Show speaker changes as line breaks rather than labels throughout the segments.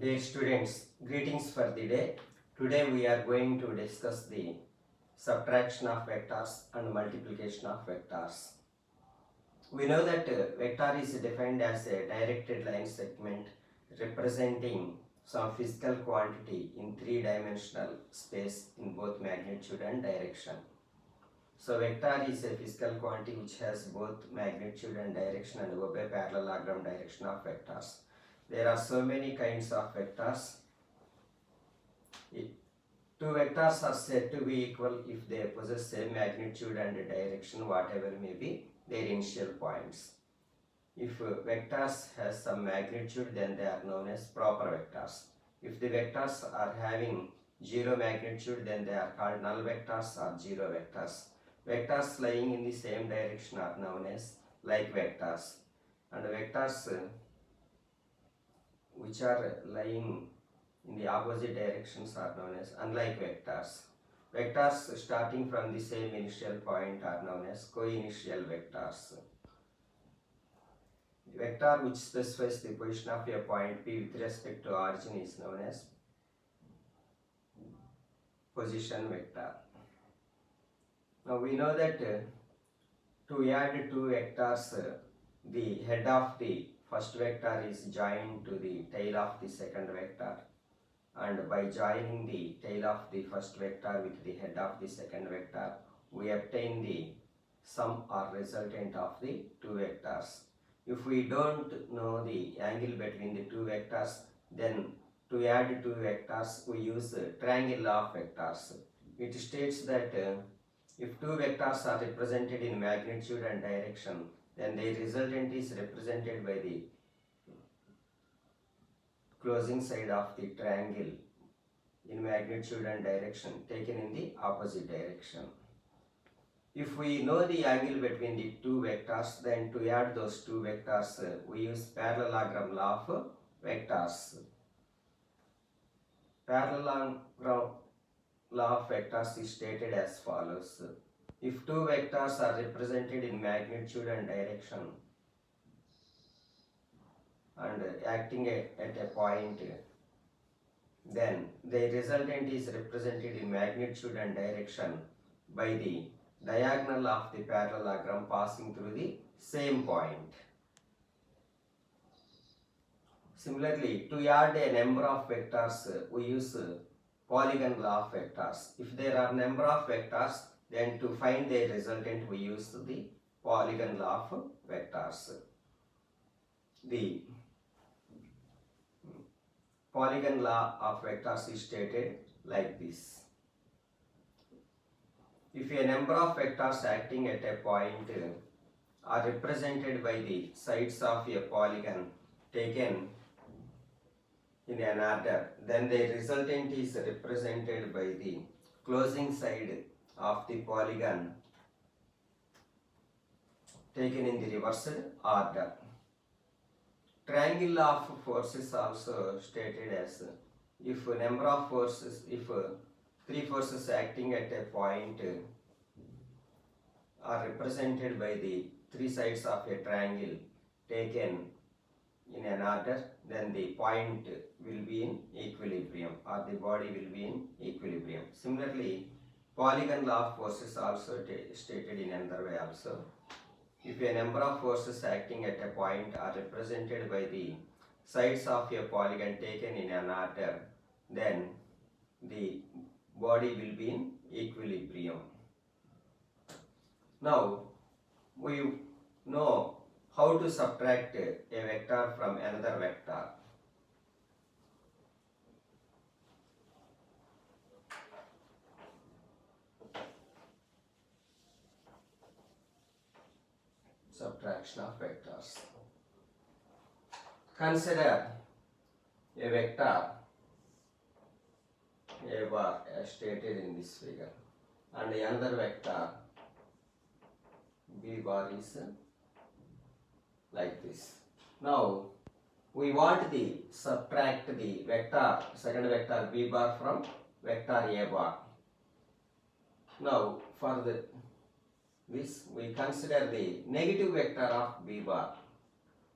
Dear students, greetings for the day. Today we are going to discuss the subtraction of vectors and multiplication of vectors. We know that vector is defined as a directed line segment representing some physical quantity in three-dimensional space in both magnitude and direction. So vector is a physical quantity which has both magnitude and direction and obey parallelogram direction of vectors. There are so many kinds of vectors. Two vectors are said to be equal if they possess same magnitude and direction, whatever may be their initial points. If vectors has some magnitude, then they are known as proper vectors. If the vectors are having zero magnitude, then they are called null vectors or zero vectors. Vectors lying in the same direction are known as like vectors, and vectors which are lying in the opposite directions are known as unlike vectors. Vectors starting from the same initial point are known as co-initial vectors. The vector which specifies the position of a point P with respect to origin is known as position vector. Now we know that to add two vectors, the head of the first vector is joined to the tail of the second vector, and by joining the tail of the first vector with the head of the second vector, we obtain the sum or resultant of the two vectors. If we don't know the angle between the two vectors, then to add two vectors we use triangle law of vectors. It states that if two vectors are represented in magnitude and direction, then their resultant is represented by the closing side of the triangle in magnitude and direction taken in the opposite direction. If we know the angle between the two vectors, then to add those two vectors, we use parallelogram law of vectors. Parallelogram law of vectors is stated as follows. If two vectors are represented in magnitude and direction and acting at a point, then the resultant is represented in magnitude and direction by the diagonal of the parallelogram passing through the same point. Similarly, to add a number of vectors, we use polygon law of vectors. If there are number of vectors, then to find their resultant, we use the polygon law of vectors. The polygon law of vectors is stated like this. If a number of vectors acting at a point are represented by the sides of a polygon taken in an order, then the resultant is represented by the closing side of the polygon taken in the reversed order. Triangle law of forces also stated as if number of forces, if three forces acting at a point are represented by the three sides of a triangle taken in an order, then the point will be in equilibrium or the body will be in equilibrium. Similarly, polygon law of forces also stated in another way also. If a number of forces acting at a point are represented by the sides of a polygon taken in an order, then the body will be in equilibrium. Now, we know how to subtract a vector from another vector. Subtraction of vectors. Consider a vector A bar as stated in this figure, and another vector B bar is like this. Now we want the subtract the vector, second vector B bar from vector A bar. Now for this we consider the negative vector of B bar,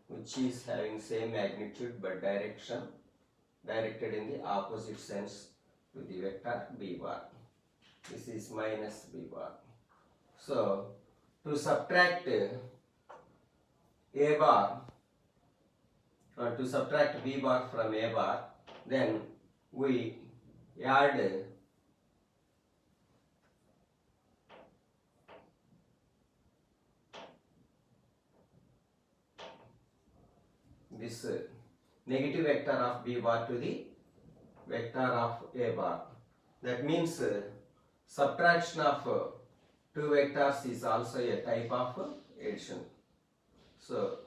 which is having same magnitude but direction directed in the opposite sense to the vector b bar. This is minus b bar. So to subtract a bar or to subtract b bar from a bar, then we add this negative vector of b bar to the vector of a bar. That means subtraction of two vectors is also a type of addition. So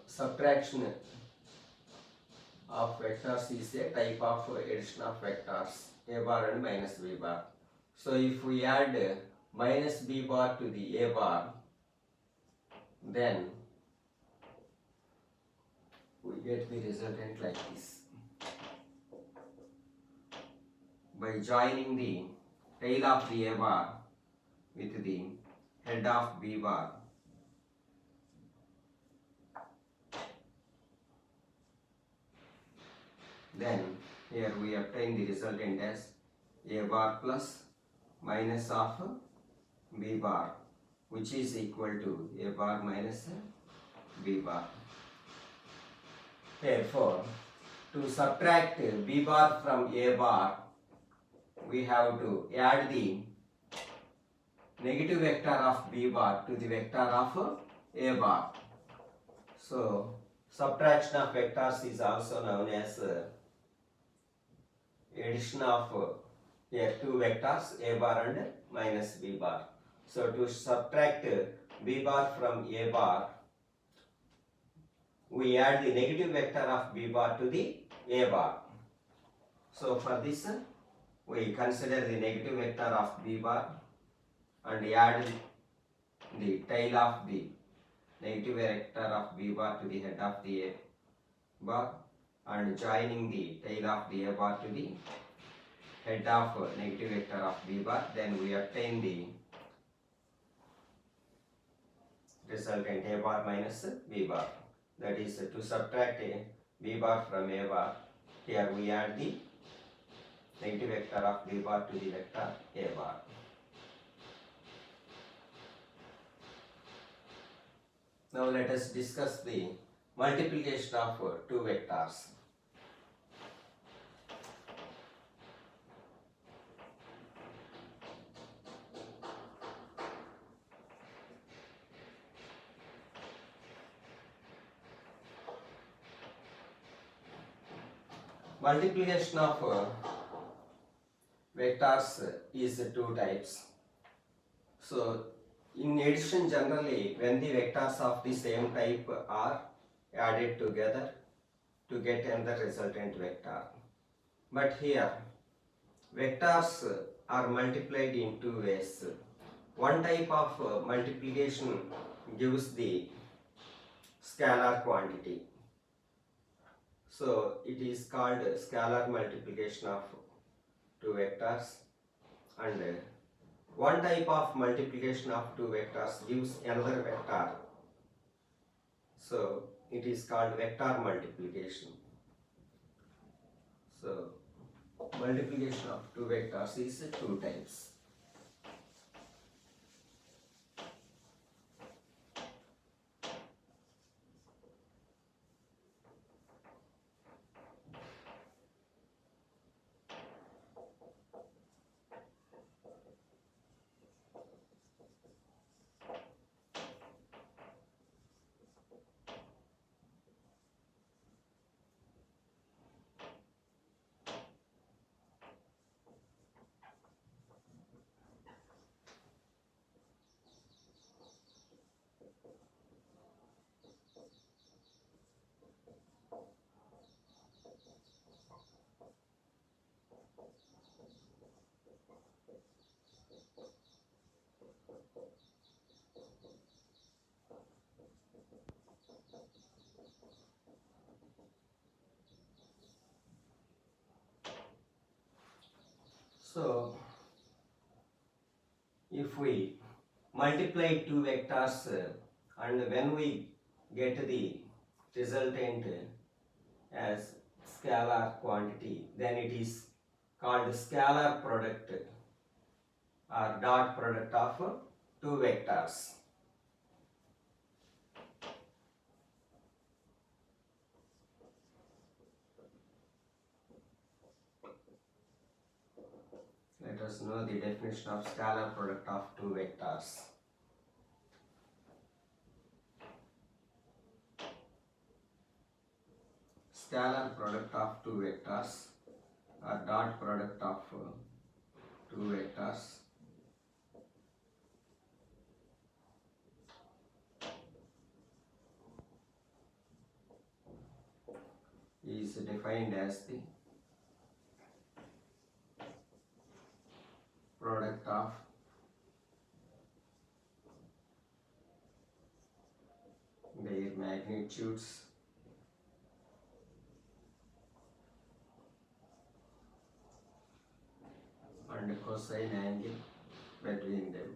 subtraction of vectors is a type of addition of vectors a bar and minus b bar. So if we add minus b bar to the a bar, then we get the resultant like this. By joining the tail of the a bar with the head of b bar, then here we obtain the resultant as a bar plus minus of b bar, which is equal to a bar minus b bar. Therefore, to subtract b bar from a bar, we have to add the negative vector of b bar to the vector of a bar. So subtraction of vectors is also known as addition of two vectors a bar and minus b bar. So to subtract b bar from a bar, we add the negative vector of b bar to the a bar. So for this we consider the negative vector of b bar and add the tail of the negative vector of b bar to the head of the a bar, and joining the tail of the a bar to the head of negative vector of b bar, then we obtain the resultant a bar minus b bar. That is to subtract a b bar from a bar, here we add the negative vector of b bar to the vector a bar. Now let us discuss the multiplication of two vectors. Multiplication of vectors is two types. So in addition, generally when the vectors of the same type are added together to get another resultant vector. But here vectors are multiplied in two ways. One type of multiplication gives the scalar quantity. So it is called scalar multiplication of two vectors, and one type of multiplication of two vectors gives another vector. So it is called vector multiplication. So multiplication of two vectors is two types. So if we multiply two vectors and when we get the resultant as scalar quantity, then it is called scalar product or dot product of two vectors. Let us know the definition of scalar product of two vectors. Scalar product of two vectors or dot product of two vectors is defined as the product of their magnitudes and cosine angle between them.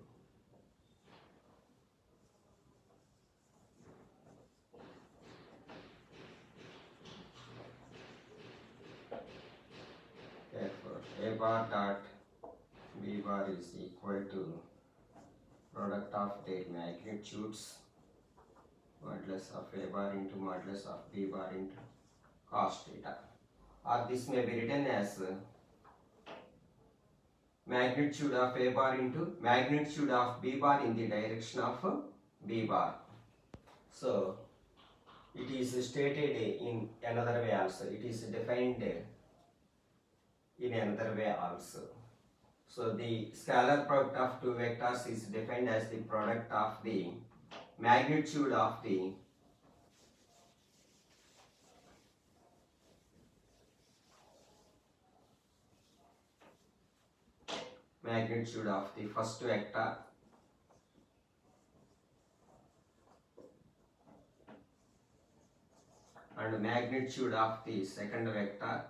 Therefore, A bar dot B bar is equal to product of their magnitudes modulus of A bar into modulus of B bar into cos theta. Or this may be written as magnitude of A bar into magnitude of B bar in the direction of B bar. So, it is stated in another way also. It is defined in another way also. So, the scalar product of two vectors is defined as the product of the magnitude of the first vector and magnitude of the second vector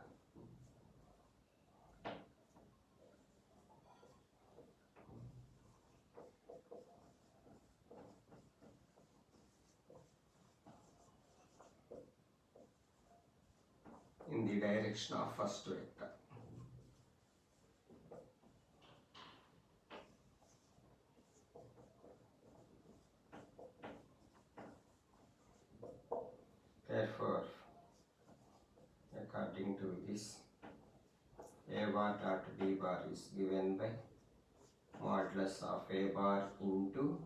in the direction of first vector. Therefore, according to this, A bar dot B bar is given by modulus of A bar into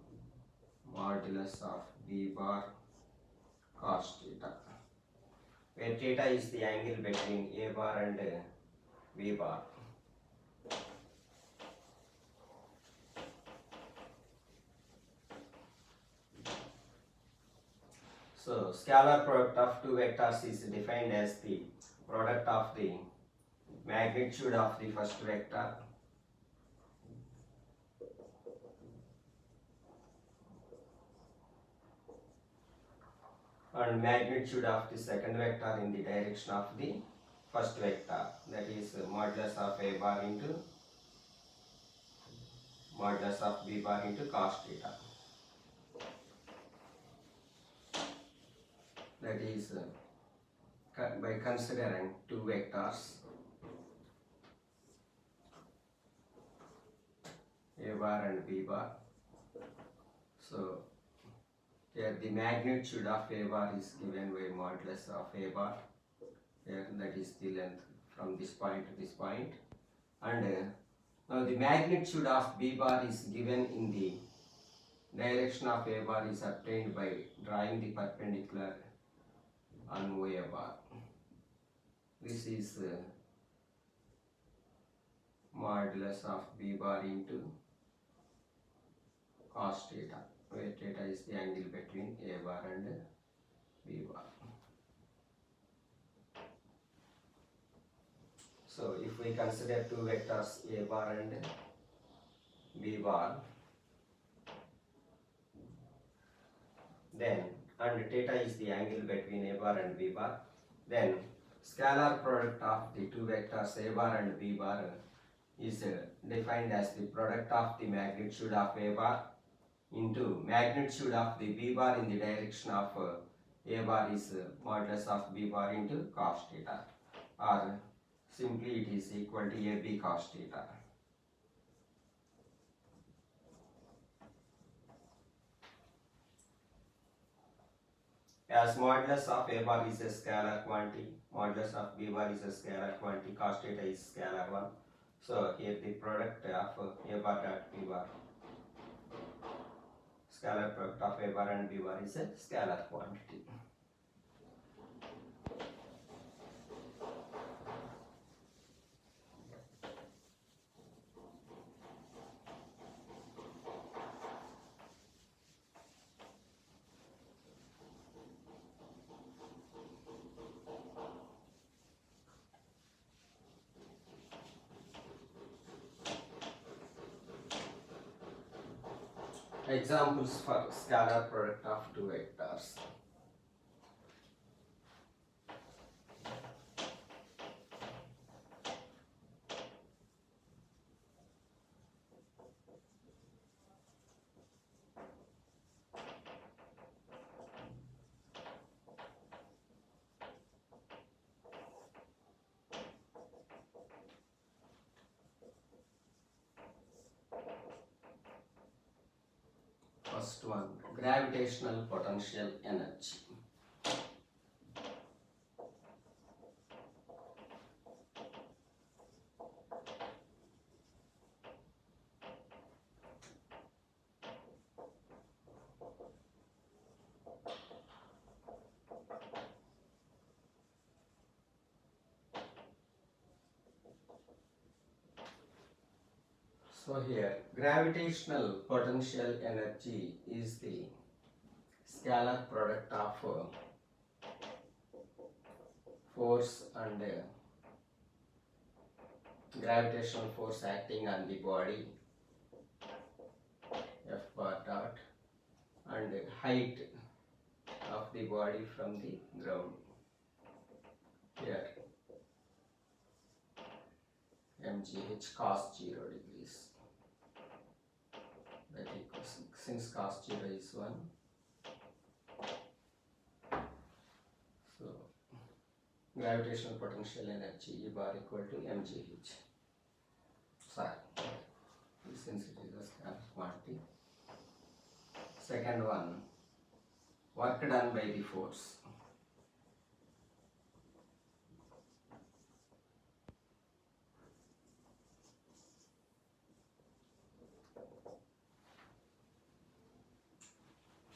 modulus of B bar cos theta, where theta is the angle between A bar and B bar. So, scalar product of two vectors is defined as the product of the magnitude of the first vector and magnitude of the second vector in the direction of the first vector, that is modulus of A bar into modulus of B bar into cos theta. That is by considering two vectors A bar and B bar. So, here the magnitude of A bar is given by modulus of A bar, here that is the length from this point to this point, and now the magnitude of B bar is given in the direction of A bar is obtained by drawing the perpendicular on OA bar. This is modulus of B bar into cos theta, where theta is the angle between A bar and B bar. So, if we consider two vectors A bar and B bar, then and theta is the angle between A bar and B bar, then scalar product of the two vectors A bar and B bar is defined as the product of the magnitude of A bar into magnitude of the B bar in the direction of A bar is modulus of B bar into cos theta. or simply it is equal to AB cos theta. As modulus of A bar is a scalar quantity, modulus of B bar is a scalar quantity, cos theta is scalar one. So here the product of A bar dot B bar, scalar product of A bar and B bar is a scalar quantity. Examples for scalar product of two vectors. First one, gravitational potential energy. So here, gravitational potential energy is the scalar product of force and gravitational force acting on the body F bar dot and height of the body from the ground. Here mgh cos 0 degrees, that equals, since cos 0 is 1, so gravitational potential energy E bar equal to mgh. Sorry, since it is a scalar quantity. Second one, work done by the force.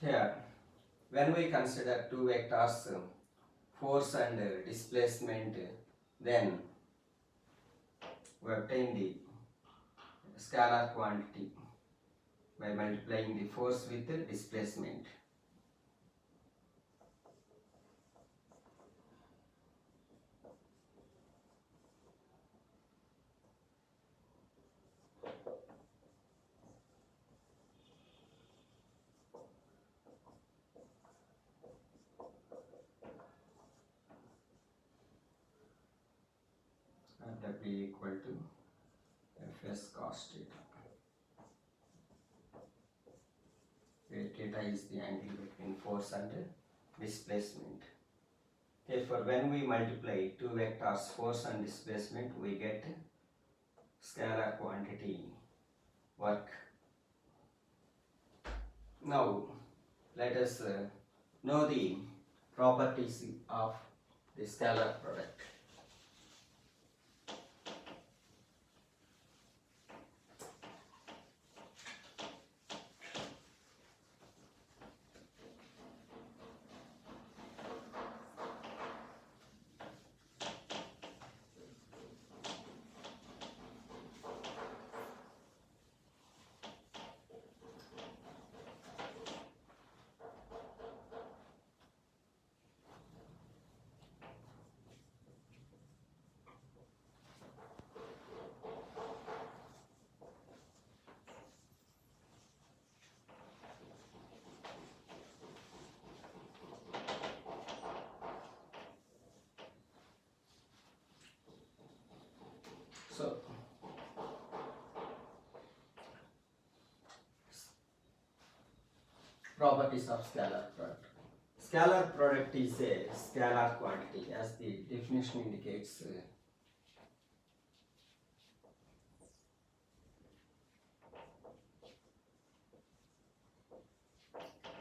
Here, when we consider two vectors, force and displacement, then we obtain the scalar quantity by multiplying the force with the displacement. And W equal to Fs cos theta, where theta is the angle between force and displacement. Therefore, when we multiply two vectors force and displacement, we get scalar quantity work. Now, let us know the properties of the scalar product. So, properties of scalar product. scalar product is a scalar quantity as the definition indicates.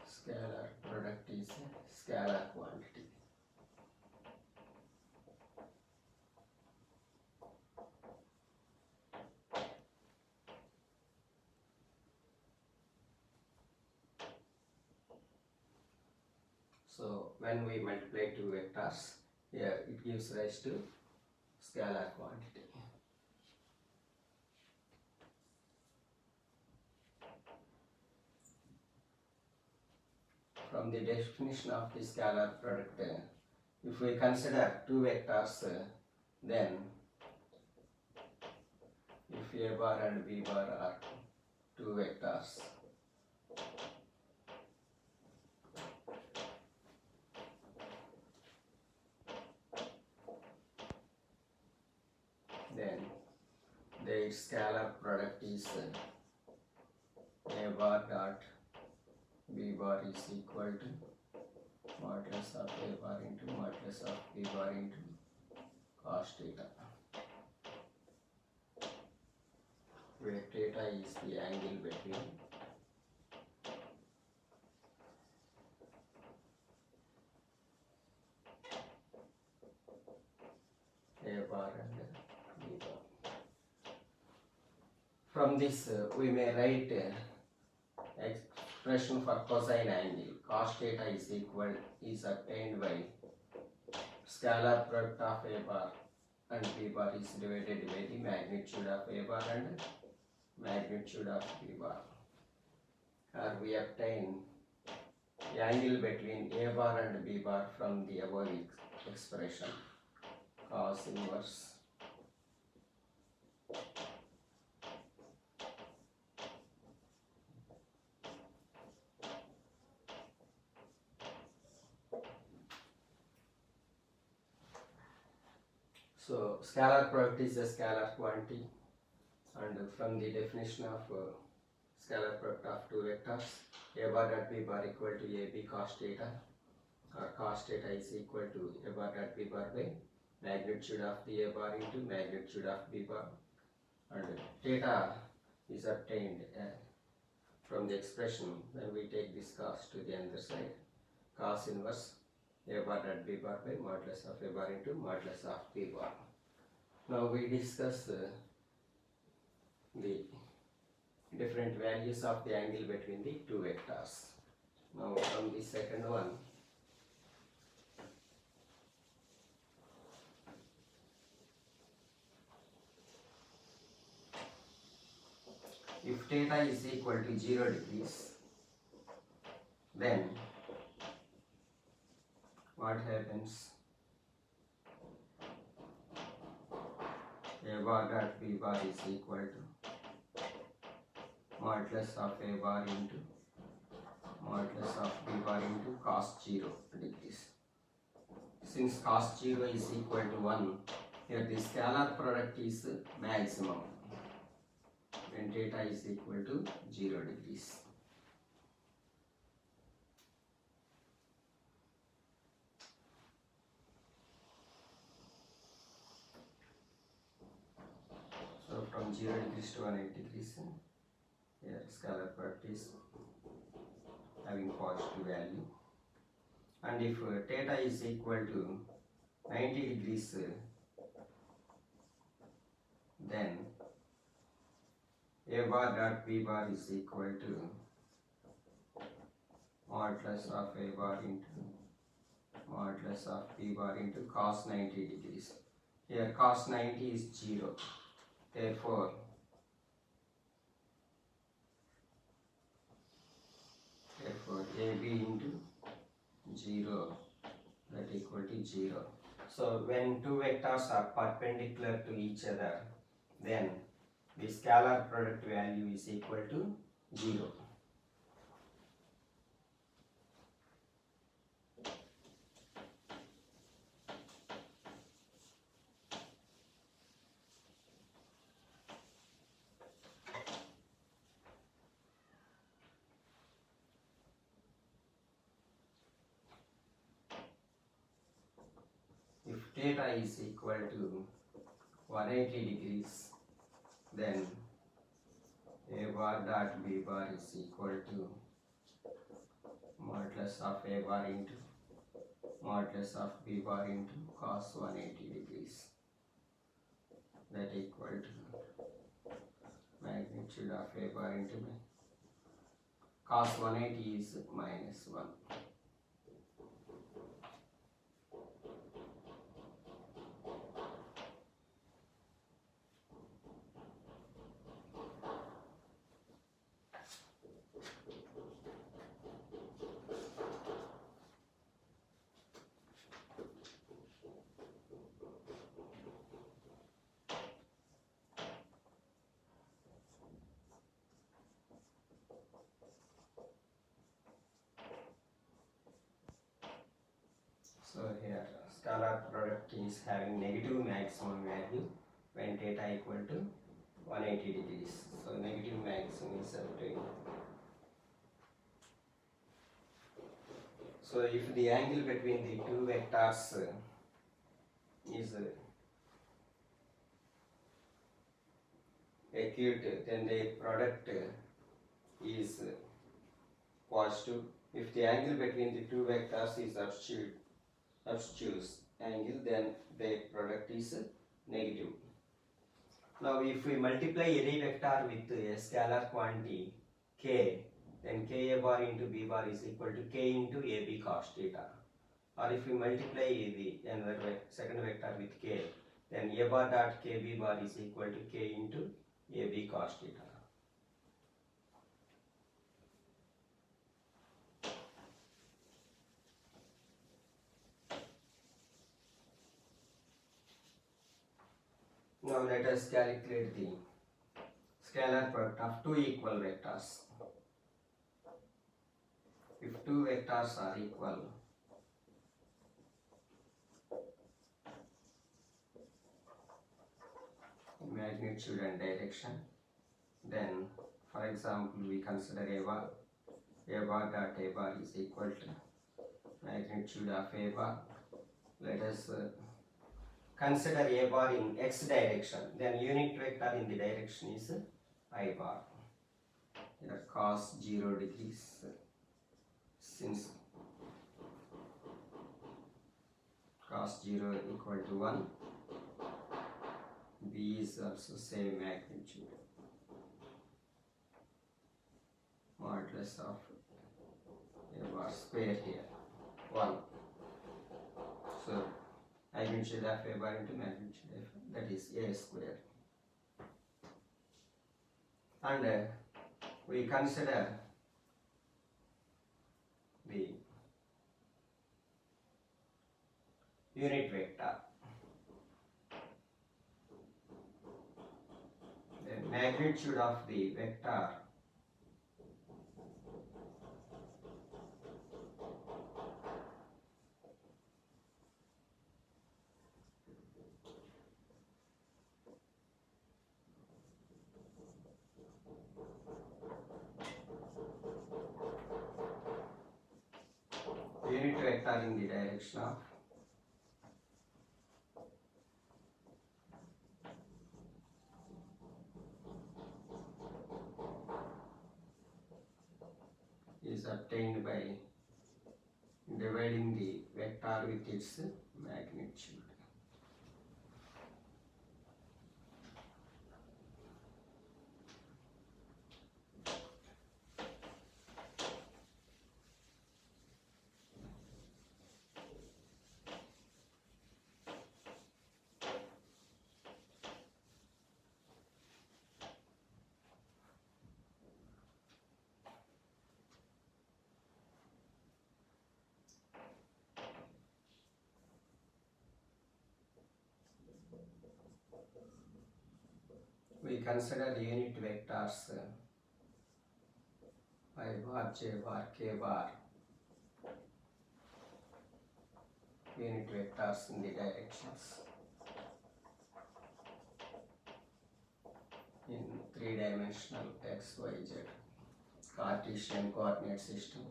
Scalar product is a scalar quantity. So when we multiply two vectors, here it gives rise to scalar quantity. From the definition of the scalar product, if we consider two vectors, then if A bar and B bar are two vectors, then their scalar product is A bar dot B bar is equal to modulus of A bar into modulus of B bar into cos theta, where theta is the angle between A bar and B bar. From this we may write expression for cosine angle. Cos theta is obtained by scalar product of A bar and B bar is divided by the magnitude of A bar and magnitude of B bar. Or we obtain the angle between A bar and B bar from the above expression, cos inverse So scalar product is a scalar quantity, and from the definition of scalar product of two vectors, A bar dot B bar equal to AB cos theta, or cos theta is equal to A bar dot B bar by magnitude of the A bar into magnitude of B bar, and theta is obtained from the expression when we take this cos to the other side, cos inverse A bar dot B bar by modulus of A bar into modulus of B bar. Now we discuss the different values of the angle between the two vectors. Now from the second one, if theta is equal to 0 degrees, then what happens? A bar dot B bar is equal to modulus of A bar into modulus of B bar into cos 0 degrees. Since cos 0 is equal to 1, here the scalar product is maximum when theta is equal to 0 degrees. So from 0 degrees to 180 degrees, here scalar product is having positive value. And if theta is equal to 90 degrees, then A bar dot B bar is equal to modulus of A bar into modulus of B bar into cos 90 degrees. Here cos 90 is 0. Therefore, AB into 0 that equal to 0. So when two vectors are perpendicular to each other, then the scalar product value is equal to 0. theta is equal to 180 degrees, then a bar dot b bar is equal to modulus of a bar into modulus of b bar into cos 180 degrees, that equal to magnitude of a bar into cos 180 is minus 1. So here scalar product is having negative maximum value when theta equal to 180 degrees. So negative maximum is obtained. So if the angle between the two vectors is acute, then the product is positive. If the angle between the two vectors is obtuse angle, then the product is negative. Now if we multiply any vector with a scalar quantity k, then ka bar into b bar is equal to k into ab cos theta. Or if we multiply the second vector with k, then a bar dot kb bar is equal to k into ab cos theta. Now let us calculate the scalar product of two equal vectors. If two vectors are equal, in magnitude and direction, then for example we consider a bar dot a bar is equal to magnitude of a bar. Let us consider a bar in x direction, then unit vector in the direction is I bar. Here cos 0 degrees, since cos 0 equal to 1, b is also same magnitude, modulus of a bar square here 1. So magnitude of a bar into magnitude of, that is a square. And we consider the unit vector. The magnitude of the vector in the direction of is obtained by dividing the vector with its magnitude. We consider unit vectors I bar, j bar, k bar, unit vectors in the directions in three-dimensional x, y, z Cartesian coordinate system.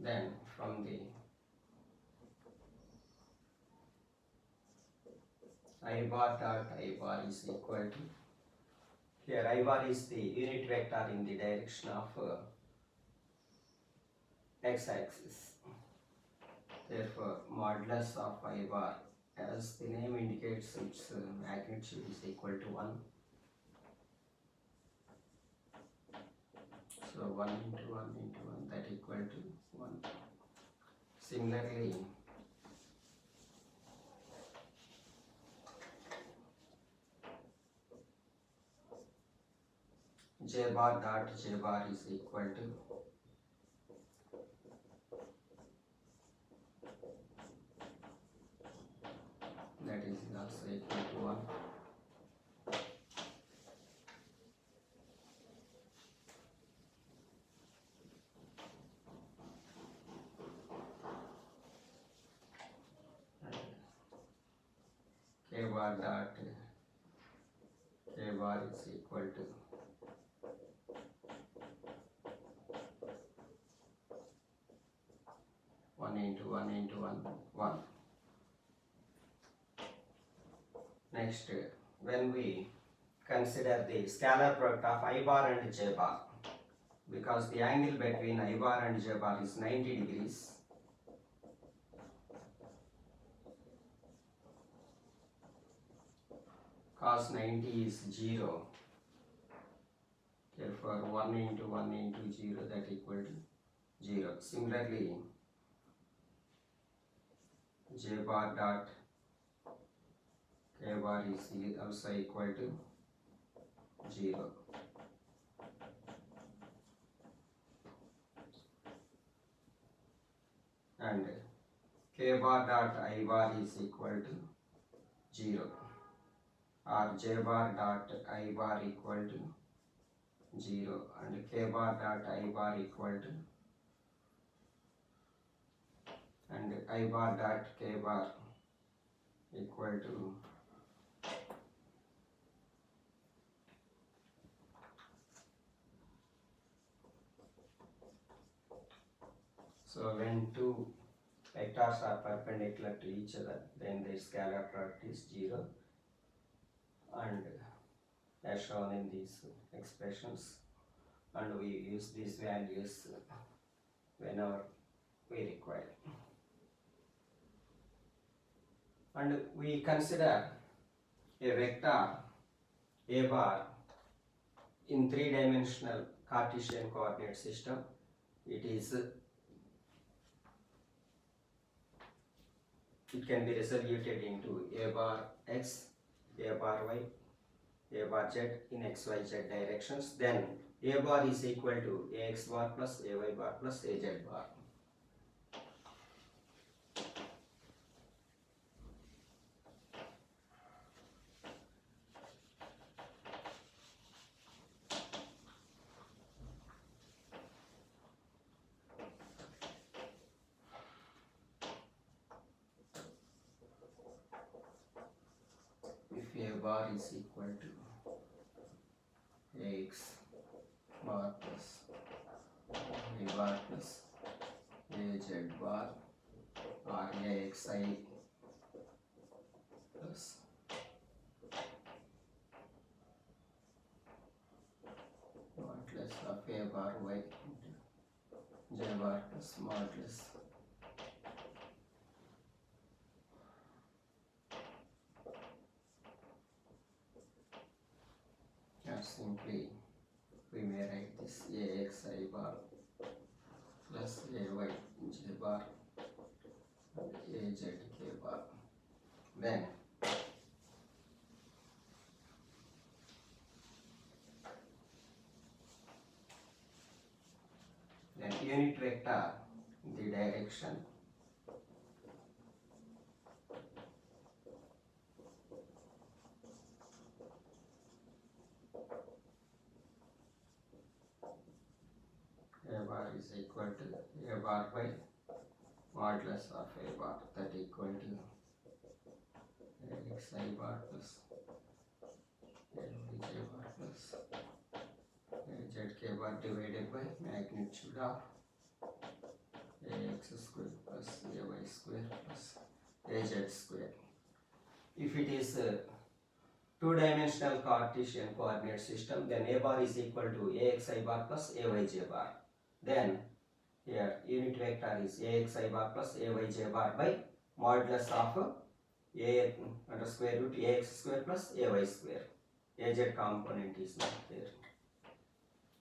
Then from the I bar dot I bar is equal to, here I bar is the unit vector in the direction of x-axis. Therefore, modulus of I bar, as the name indicates, its magnitude is equal to 1. So 1 into 1 into 1, that equal to 1. Similarly, j bar dot j bar is equal to, that is also equal to 1. K bar dot K bar is equal to 1 into 1 into 1, 1. Next, when we consider the scalar product of I bar and j bar, because the angle between I bar and j bar is 90 degrees, cos 90 is 0, therefore 1 into 1 into 0, that equal to 0. Similarly, j bar dot K bar is also equal to 0. And K bar dot I bar is equal to 0, or j bar dot I bar equal to 0, and K bar dot I bar equal to, and I bar dot K bar equal to, so when two vectors are perpendicular to each other, then the scalar product is 0, and as shown in these expressions, and we use these values whenever we require. And we consider a vector A bar in three-dimensional Cartesian coordinate system. It can be resoluted into A bar x, A bar y, A bar z in x, y, z directions. Then A bar is equal to Ax bar plus Ay bar plus Az bar. If A bar is equal to Ax bar plus A bar plus Az bar, or Axi plus modulus of A bar y into J bar plus modulus simply we may write this Axi bar plus Ay J bar and Az K bar. Then unit vector, the direction, A bar is equal to A bar by modulus of A bar, that equal to Axi bar plus Ay J bar plus Az K bar divided by magnitude of ax square plus ay square plus az square. If it is a two-dimensional Cartesian coordinate system, then a bar is equal to axi bar plus ayj bar. Then here unit vector is axi bar plus ayj bar by modulus of a under square root ax square plus ay square. Az component is not there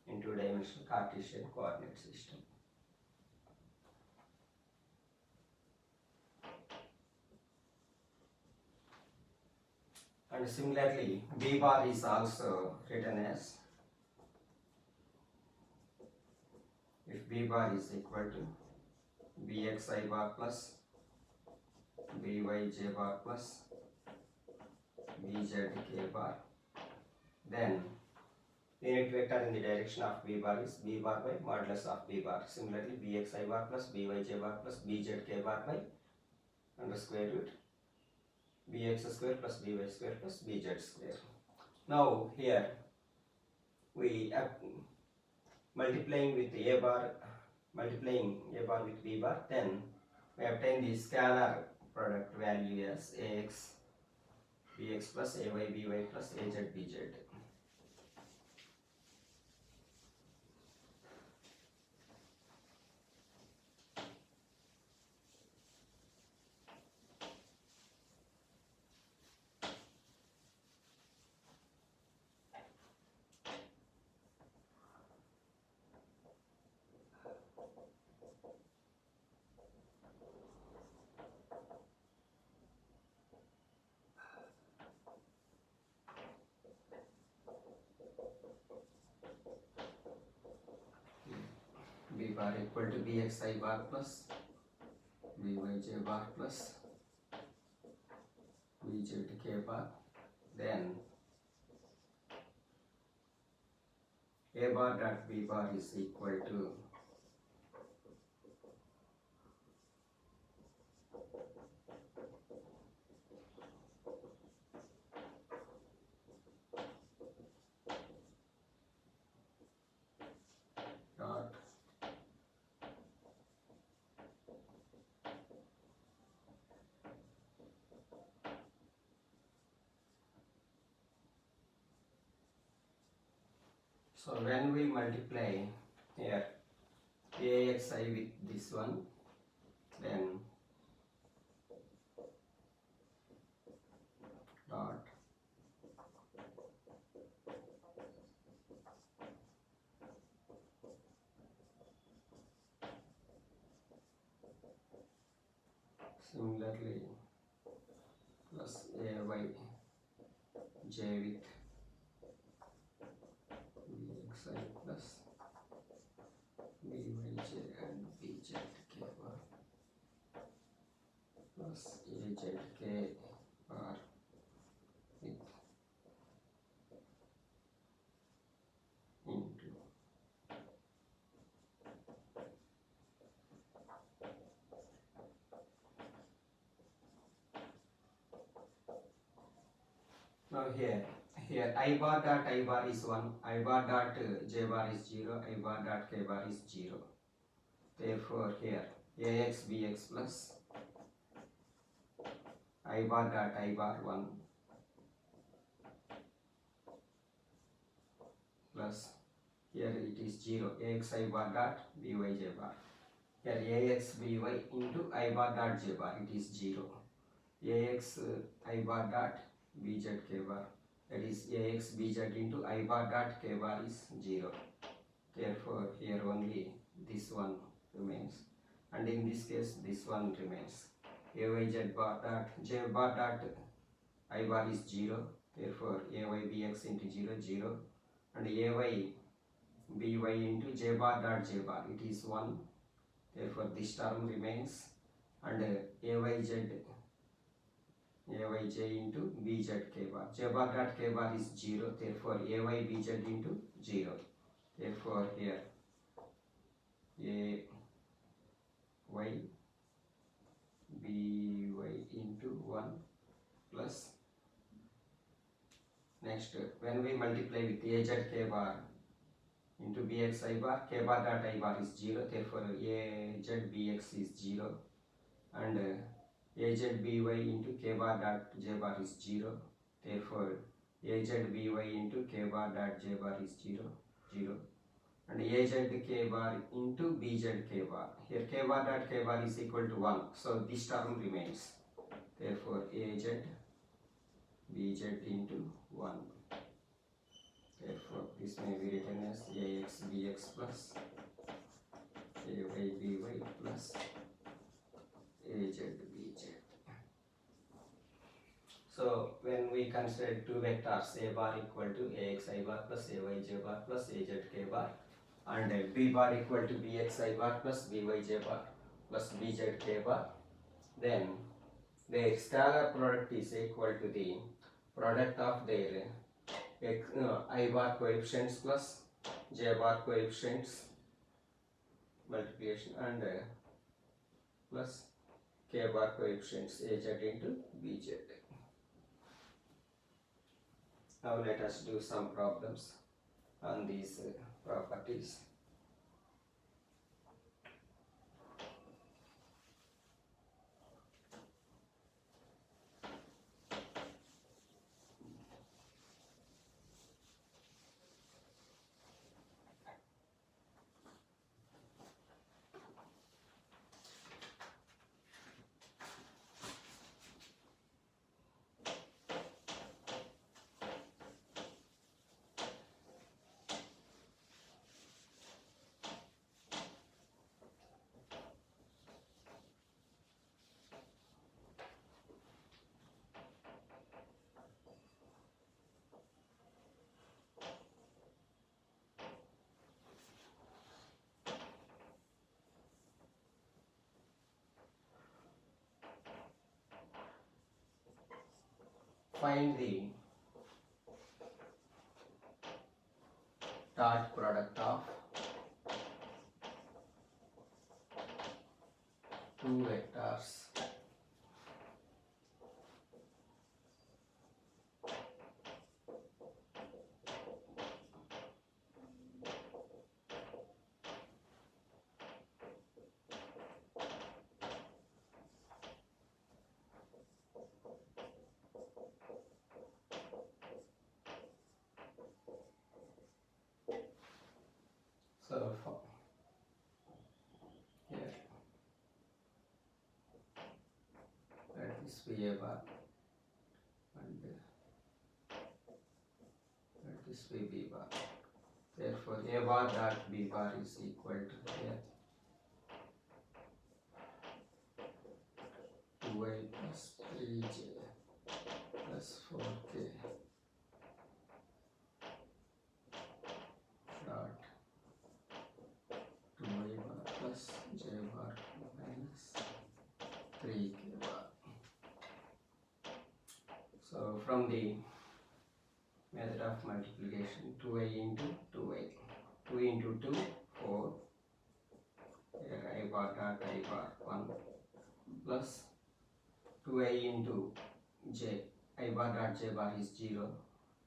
in two-dimensional Cartesian coordinate system. And similarly, b bar is also written as, if b bar is equal to bxi bar plus byj bar plus bzk bar, then unit vector in the direction of b bar is b bar by modulus of b bar. Similarly, bxi bar plus byj bar plus bzk bar by under square root bx square plus by square plus bz square. Now here we are multiplying with a bar with b bar, then we obtain the scalar product value as ax bx plus ay by plus az bz. B bar equal to bxi bar plus byj bar plus bzk bar. Then a bar dot b bar is equal to dot so when we multiply here axi with this one, then dot similarly plus ay j with bxi plus byj and bzk bar plus azk bar with into now here I bar dot I bar is 1, I bar dot j bar is 0, I bar dot k bar is 0. Therefore here ax bx plus I bar dot I bar 1 plus here it is 0 ax I bar dot byj bar. Here ax by into I bar dot j bar, it is 0. Ax I bar dot bzk bar, that is ax bz into I bar dot k bar is 0. Therefore here only this one remains, and in this case this one remains. Ayz bar dot j bar dot I bar is 0. Therefore ay bx into 0 0, and ay by into j bar dot j bar, it is 1. Therefore this term remains, and ayj into bzk bar, j bar dot k bar is 0. Therefore ay bz into 0. Therefore here a y by into 1 plus, next when we multiply with azk bar, into bx I bar, k bar dot I bar is 0, therefore az bx is 0, and az by into k bar dot j bar is 0, therefore az by into k bar dot j bar is 0, 0, and az k bar into bz k bar. Here k bar dot k bar is equal to 1, so this term remains, therefore az bz into 1. Therefore this may be written as ax bx plus ay by plus az bz. So when we consider two vectors, a bar equal to ax I bar plus ay j bar plus az k bar, and b bar equal to bx I bar plus by j bar plus bz k bar, then their scalar product is equal to the product of their I bar coefficients plus j bar coefficients multiplication, and plus k bar coefficients az into bz. Now let us do some problems on these properties. Find the dot product of two vectors. So here let this be a bar and let this be b bar. Therefore a bar dot b bar is equal to here 2y plus 3j plus 4k dot 2y bar plus j bar minus 3k bar. So from the method of multiplication, 2y into 2y, 2 into 2, 4, here I bar dot I bar 1 plus 2i into j, I bar dot j bar is 0,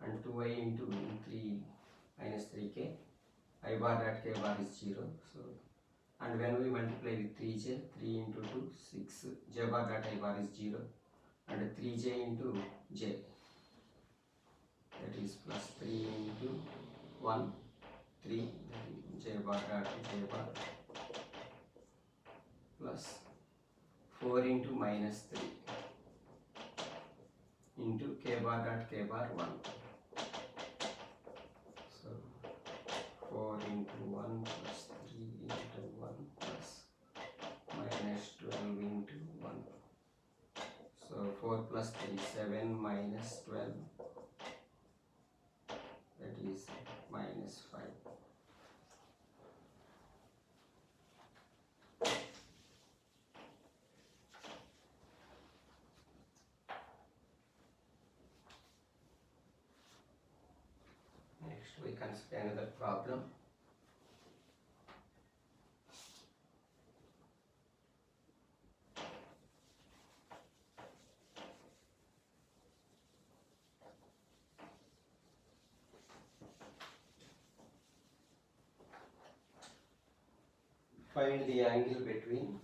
and 2i into 3 minus 3k, I bar dot k bar is 0. So, and when we multiply with 3j, 3 into 2, 6, j bar dot I bar is 0, and 3j into j, that is plus 3 into 1, 3, j bar dot j bar plus 4 into minus 3 into k bar dot k bar 1. So 4 into 1 plus 3 into 1 plus minus 12 into 1. So 4 plus 3, 7 minus 12, that is minus 5. Next we consider another problem. Find the angle between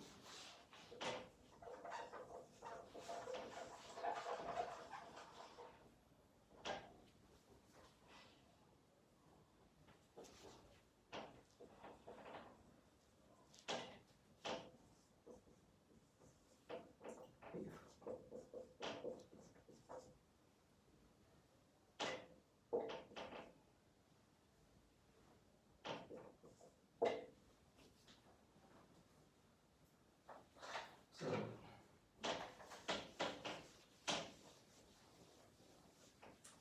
so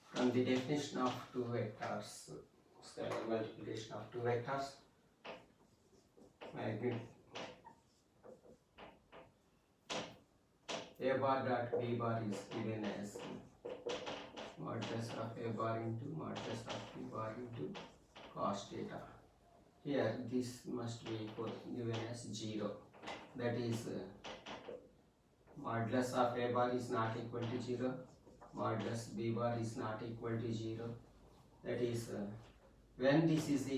from the definition of two vectors, scalar multiplication of two vectors, magnitude a bar dot b bar is given as modulus of a bar into modulus of b bar into cos theta. Here this must be given as 0. That is modulus of a bar is not equal to 0. Modulus b bar is not equal to 0. That is when this is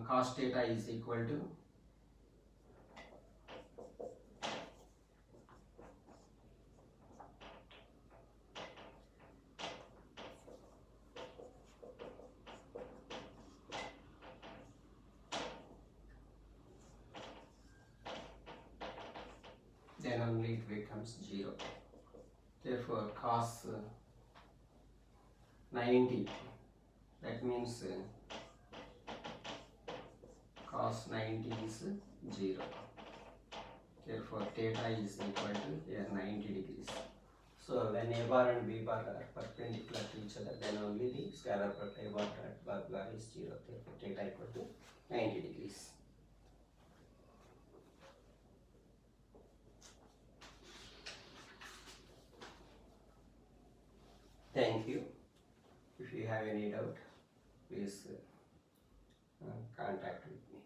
cos theta is equal to then only it becomes 0. Therefore cos 90, that means cos 90 is 0. Therefore theta is equal to here 90 degrees. So when a bar and b bar are perpendicular to each other, then only the scalar product a bar dot b bar is 0. Therefore theta equal to 90 degrees. Thank you. If you have any doubt, please contact with me.